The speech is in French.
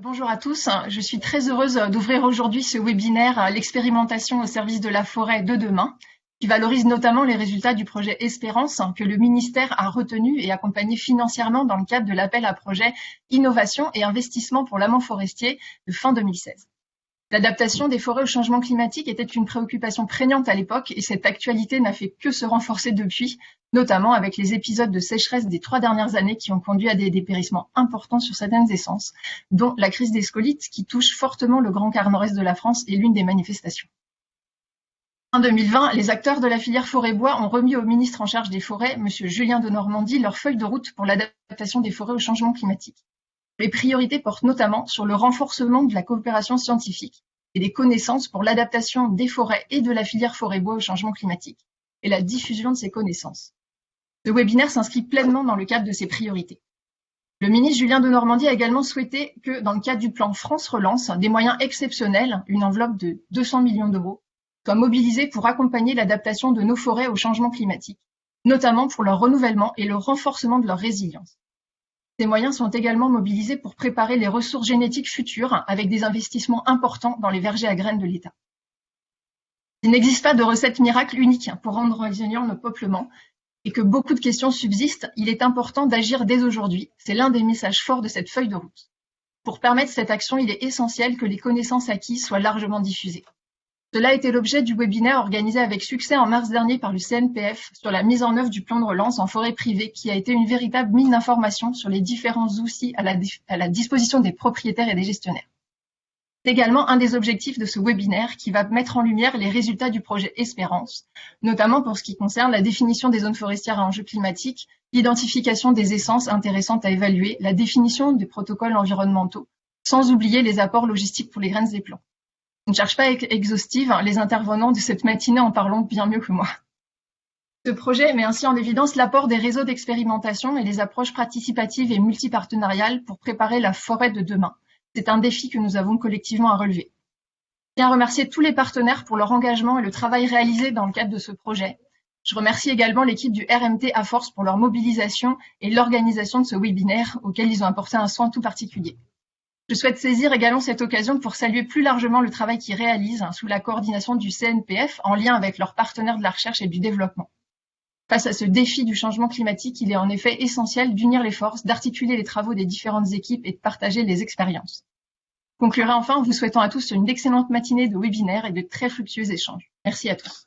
Bonjour à tous, je suis très heureuse d'ouvrir aujourd'hui ce webinaire L'expérimentation au service de la forêt de demain, qui valorise notamment les résultats du projet Espérance que le ministère a retenu et accompagné financièrement dans le cadre de l'appel à projet Innovation et investissement pour l'amont forestier de fin 2016. L'adaptation des forêts au changement climatique était une préoccupation prégnante à l'époque et cette actualité n'a fait que se renforcer depuis, notamment avec les épisodes de sécheresse des 3 dernières années qui ont conduit à des dépérissements importants sur certaines essences, dont la crise des scolites qui touche fortement le grand quart nord-est de la France est l'une des manifestations. En 2020, les acteurs de la filière forêt-bois ont remis au ministre en charge des forêts, M. Julien Denormandie, leur feuille de route pour l'adaptation des forêts au changement climatique. Les priorités portent notamment sur le renforcement de la coopération scientifique et des connaissances pour l'adaptation des forêts et de la filière forêt-bois au changement climatique et la diffusion de ces connaissances. Ce webinaire s'inscrit pleinement dans le cadre de ces priorités. Le ministre Julien Denormandie a également souhaité que, dans le cadre du plan France Relance, des moyens exceptionnels, une enveloppe de 200 millions d'euros, soient mobilisés pour accompagner l'adaptation de nos forêts au changement climatique, notamment pour leur renouvellement et le renforcement de leur résilience. Ces moyens sont également mobilisés pour préparer les ressources génétiques futures avec des investissements importants dans les vergers à graines de l'État. Il n'existe pas de recette miracle unique pour rendre résilient nos peuplements et que beaucoup de questions subsistent, il est important d'agir dès aujourd'hui. C'est l'un des messages forts de cette feuille de route. Pour permettre cette action, il est essentiel que les connaissances acquises soient largement diffusées. Cela a été l'objet du webinaire organisé avec succès en mars dernier par le CNPF sur la mise en œuvre du plan de relance en forêt privée qui a été une véritable mine d'informations sur les différents outils à la disposition des propriétaires et des gestionnaires. C'est également un des objectifs de ce webinaire qui va mettre en lumière les résultats du projet Espérance, notamment pour ce qui concerne la définition des zones forestières à enjeux climatiques, l'identification des essences intéressantes à évaluer, la définition des protocoles environnementaux, sans oublier les apports logistiques pour les graines et plants. Je ne cherche pas à être exhaustive, les intervenants de cette matinée en parlent bien mieux que moi. Ce projet met ainsi en évidence l'apport des réseaux d'expérimentation et les approches participatives et multipartenariales pour préparer la forêt de demain. C'est un défi que nous avons collectivement à relever. Je tiens à remercier tous les partenaires pour leur engagement et le travail réalisé dans le cadre de ce projet. Je remercie également l'équipe du RMT à Force pour leur mobilisation et l'organisation de ce webinaire auquel ils ont apporté un soin tout particulier. Je souhaite saisir également cette occasion pour saluer plus largement le travail qu'ils réalisent sous la coordination du CNPF en lien avec leurs partenaires de la recherche et du développement. Face à ce défi du changement climatique, il est en effet essentiel d'unir les forces, d'articuler les travaux des différentes équipes et de partager les expériences. Je conclurai enfin en vous souhaitant à tous une excellente matinée de webinaire et de très fructueux échanges. Merci à tous.